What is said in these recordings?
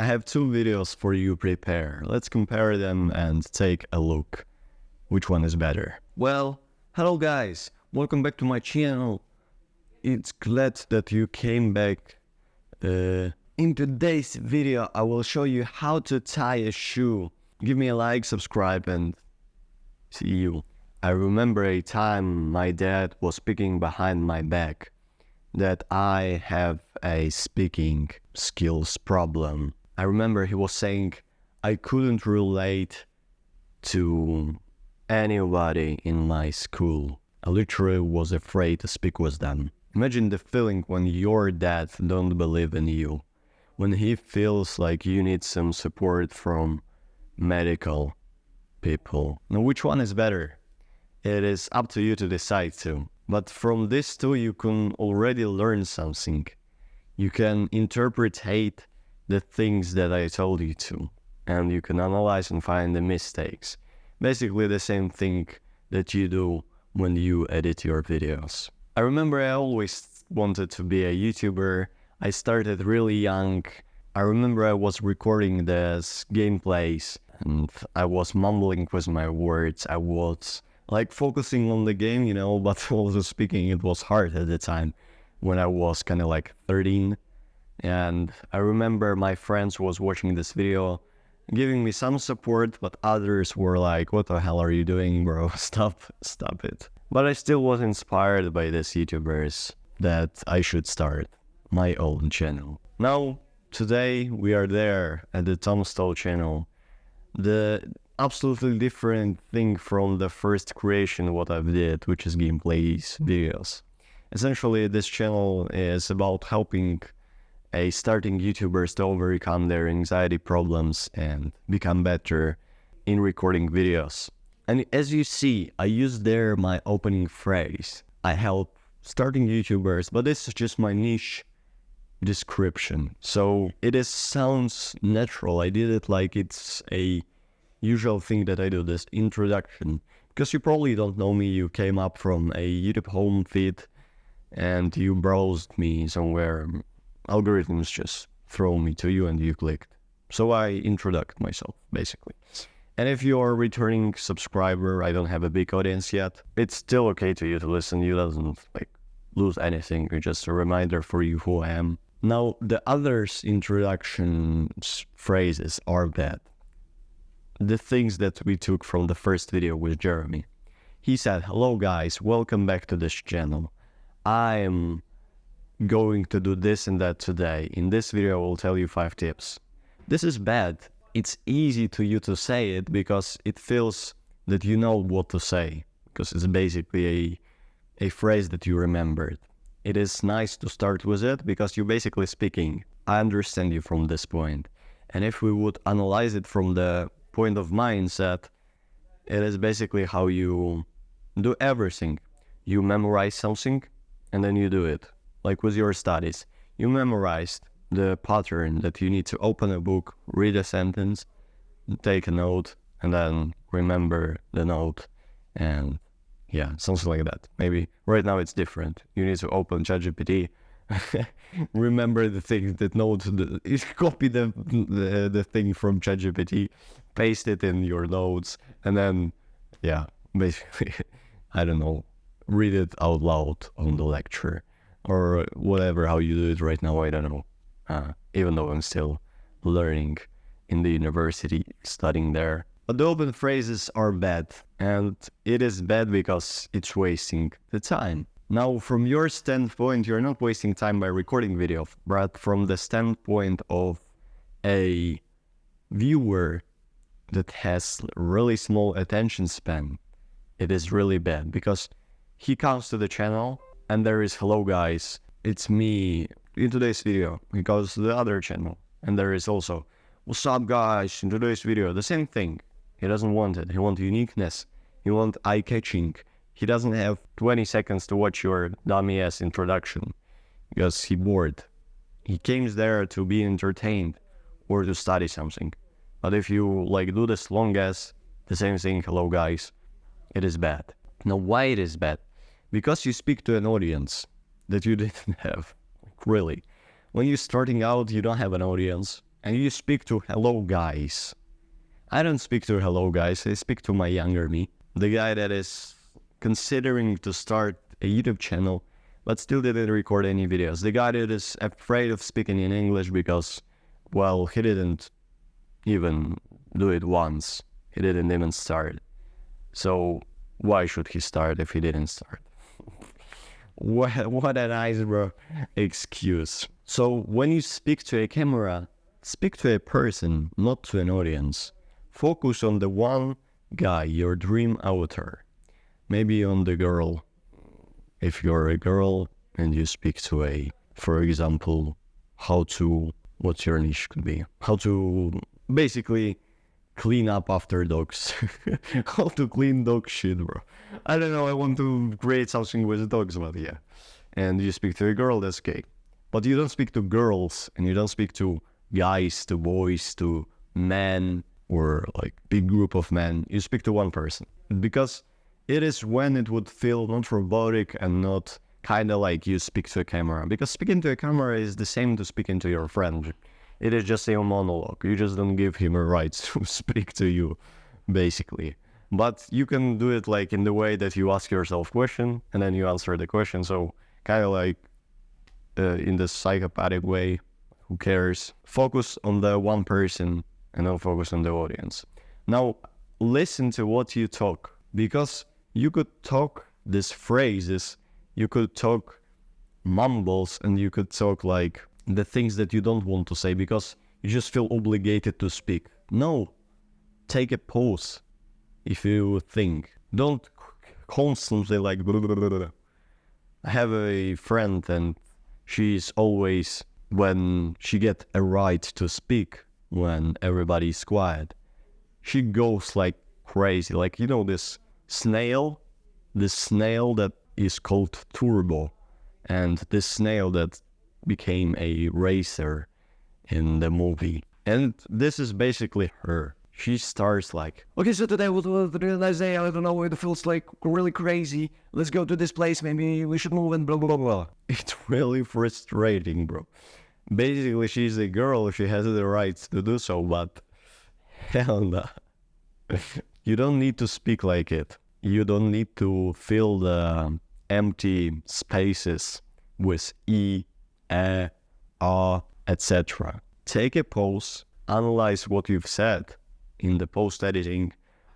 have two videos for you prepared. Let's compare them and take a look. Which one is better? Well, hello guys, welcome back to my channel. It's glad that you came back. In today's video, I will show you how to tie a shoe. Give me a like, subscribe, and see you. I remember a time my dad was speaking behind my back that I have a speaking skills problem. I remember he was saying I couldn't relate to anybody in my school. I literally was afraid to speak with them. Imagine the feeling when your dad don't believe in you, when he feels like you need some support from medical people. Now, which one is better? It is up to you to decide too. But from this too, you can already learn something. You can interpretate the things that I told you to, and you can analyze and find the mistakes. Basically the same thing that you do when you edit your videos. I remember I always wanted to be a YouTuber. I started really young. I remember I was recording these gameplays and I was mumbling with my words. I was like focusing on the game, you know, but also speaking. It was hard at the time when I was kind of like 13. And I remember my friends was watching this video, giving me some support, but others were like, what the hell are you doing, bro? Stop it. But I still was inspired by these YouTubers that I should start my own channel. Now, today we are there at the Stoll channel. The absolutely different thing from the first creation what I've did, which is gameplays videos. Essentially, this channel is about helping a starting YouTubers to overcome their anxiety problems and become better in recording videos. And as you see, I use there my opening phrase. I help starting YouTubers, but this is just my niche description. So it sounds natural. I did it like it's a usual thing that I do, this introduction. Because you probably don't know me, you came up from a YouTube home feed and you browsed me somewhere. Algorithms just throw me to you and you clicked. So I introduced myself, basically. And if you're a returning subscriber, I don't have a big audience yet, it's still okay to you to listen. You doesn't like lose anything. It's just a reminder for you who I am. Now, the others' introduction phrases are bad. The things that we took from the first video with Jeremy. He said, hello guys, welcome back to this channel. I am going to do this and that today. In this video, I will tell you 5 tips. This is bad. It's easy to you to say it because it feels that you know what to say, because it's basically a phrase that you remembered. It is nice to start with it because you're basically speaking. I understand you from this point. And if we would analyze it from the point of mindset, it is basically how you do everything. You memorize something and then you do it. Like with your studies, you memorized the pattern that you need to open a book, read a sentence, take a note, and then remember the note, and yeah, something like that. Maybe right now it's different. You need to open ChatGPT, remember the thing, that note, copy the thing from ChatGPT, paste it in your notes, and then, yeah, basically, I don't know, read it out loud on the lecture. Or whatever, how you do it right now, I don't know. Even though I'm still learning in the university, studying there. But the open phrases are bad. And it is bad because it's wasting the time. Now, from your standpoint, you're not wasting time by recording video. But from the standpoint of a viewer that has really small attention span, it is really bad. Because he comes to the channel, and there is, hello guys, it's me in today's video. He goes to the other channel. And there is also, what's up guys, in today's video, the same thing. He doesn't want it. He wants uniqueness. He wants eye-catching. He doesn't have 20 seconds to watch your dummy-ass introduction because he's bored. He came there to be entertained or to study something. But if you like do this long as the same thing, hello guys, it is bad. Now why it is bad? Because you speak to an audience that you didn't have. Really. When you're starting out, you don't have an audience and you speak to hello guys. I don't speak to hello guys, I speak to my younger me. The guy that is considering to start a YouTube channel, but still didn't record any videos. The guy that is afraid of speaking in English because, well, he didn't even do it once. He didn't even start. So why should he start if he didn't start? What a nice bro excuse. So when you speak to a camera, speak to a person, not to an audience. Focus on the one guy, your dream avatar. Maybe on the girl, if you're a girl and you speak to a, for example, what's your niche could be? How to basically clean up after dogs. How to clean dog shit, bro. I don't know, I want to create something with dogs, but yeah. And you speak to a girl, that's okay. But you don't speak to girls, and you don't speak to guys, to boys, to men, or like big group of men. You speak to one person. Because it is when it would feel not robotic and not kind of like you speak to a camera. Because speaking to a camera is the same to speaking to your friend. It is just a monologue. You just don't give him a right to speak to you, basically. But you can do it like in the way that you ask yourself question and then you answer the question. So kind of like in the psychopathic way, who cares? Focus on the one person and don't focus on the audience. Now, listen to what you talk, because you could talk these phrases, you could talk mumbles, and you could talk like the things that you don't want to say because you just feel obligated to speak. No, take a pause if you think. Don't constantly like blah, blah, blah, blah. I have a friend and she's always, when she get a right to speak, when everybody's quiet, she goes like crazy. Like, you know, this snail that is called Turbo, and this snail that became a racer in the movie. And this is basically her. She starts like, okay, so today was a really nice day. I don't know, it feels like really crazy. Let's go to this place. Maybe we should move and blah, blah, blah. It's really frustrating, bro. Basically, she's a girl. She has the rights to do so, but hell no. You don't need to speak like it. You don't need to fill the empty spaces with etc. Take a pause, analyze what you've said in the post-editing,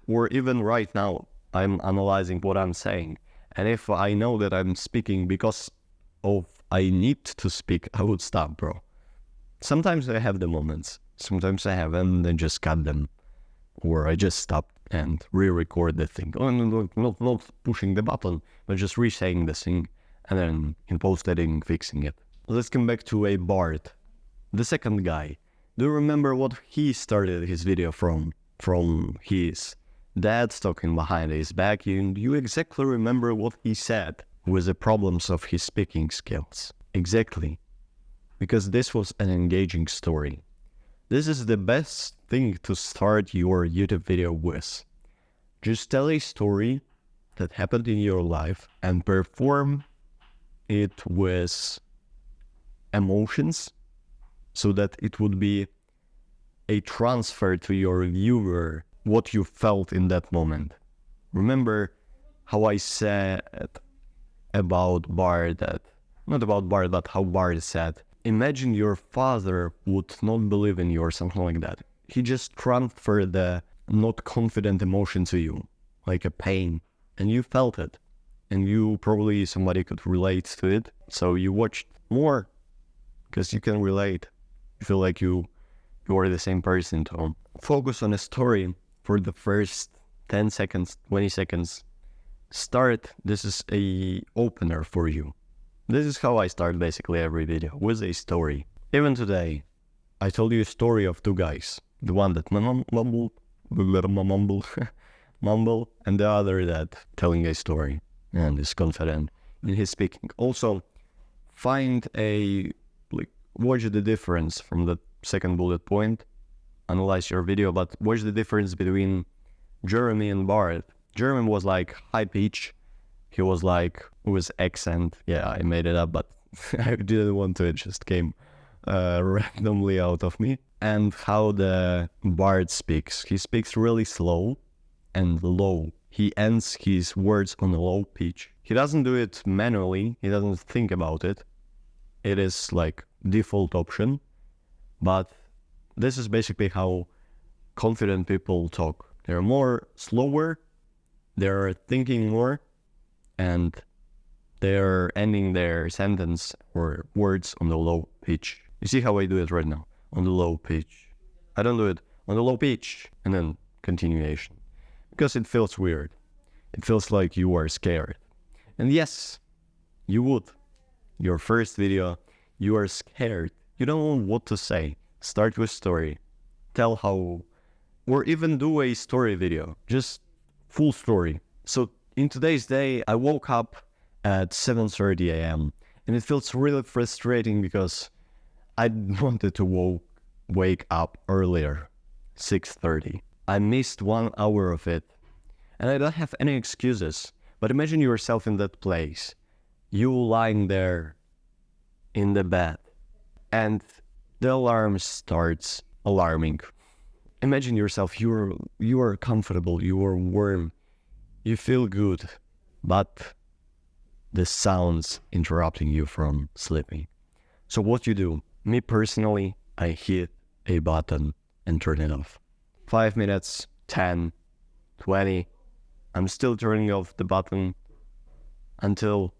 or even right now, I'm analyzing what I'm saying. And if I know that I'm speaking because of I need to speak, I would stop, bro. Sometimes I have the moments, sometimes I haven't, and then just cut them. Or I just stop and re-record the thing. Oh, not pushing the button, but just re-saying the thing, and then in post-editing fixing it. Let's come back to a Bart, the second guy. Do you remember what he started his video from? From his dad talking behind his back. You exactly remember what he said with the problems of his speaking skills. Exactly. Because this was an engaging story. This is the best thing to start your YouTube video with. Just tell a story that happened in your life and perform it with emotions so that it would be a transfer to your viewer what you felt in that moment. Remember how I said about Bart that, not about Bart, but how Bart said, imagine your father would not believe in you or something like that. He just transferred the not confident emotion to you, like a pain, and you felt it. And you probably, somebody could relate to it. So you watched more because you can relate. You feel like you are the same person. So focus on a story for the first 10 seconds, 20 seconds. Start, this is a opener for you. This is how I start basically every video, with a story. Even today, I told you a story of two guys. The one that mumble, and the other that telling a story and is confident in his speaking. Also, find watch the difference from the second bullet point. Analyze your video, but watch the difference between Jeremy and Bart. Jeremy was like high pitch. He was like with accent. Yeah, I made it up, but I didn't want to. It just came randomly out of me. and how the bard speaks. He speaks really slow and low. He ends his words on a low pitch. He doesn't do it manually. He doesn't think about it. It is like default option. But this is basically how confident people talk. They're more slower, they're thinking more, and they're ending their sentence or words on the low pitch. You see how I do it right now? On the low pitch. I don't do it on the low pitch and then continuation. Because it feels weird. It feels like you are scared. And yes, you would. Your first video, you are scared. You don't know what to say. Start with story. Tell how, or even do a story video. Just full story. So in today's day, I woke up at 7:30 a.m. and it feels really frustrating because I wanted to wake up earlier, 6:30. I missed 1 hour of it, and I don't have any excuses. But imagine yourself in that place, you lying there in the bed, and the alarm starts alarming. Imagine yourself, you are comfortable, you are warm, you feel good, but the sounds interrupting you from sleeping. So what you do? Me personally, I hit a button and turn it off. 5 minutes, 10, 20, I'm still turning off the button until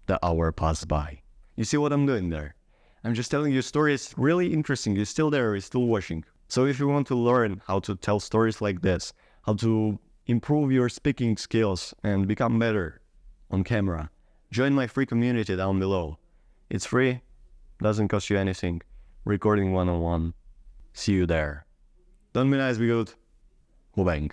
the hour passes by. You see what I'm doing there? I'm just telling you stories really interesting. You're still there, you're still watching. So if you want to learn how to tell stories like this, how to improve your speaking skills and become better on camera, join my free community down below. It's free, doesn't cost you anything. Recording 101. See you there. Don't be nice, be good. Bang.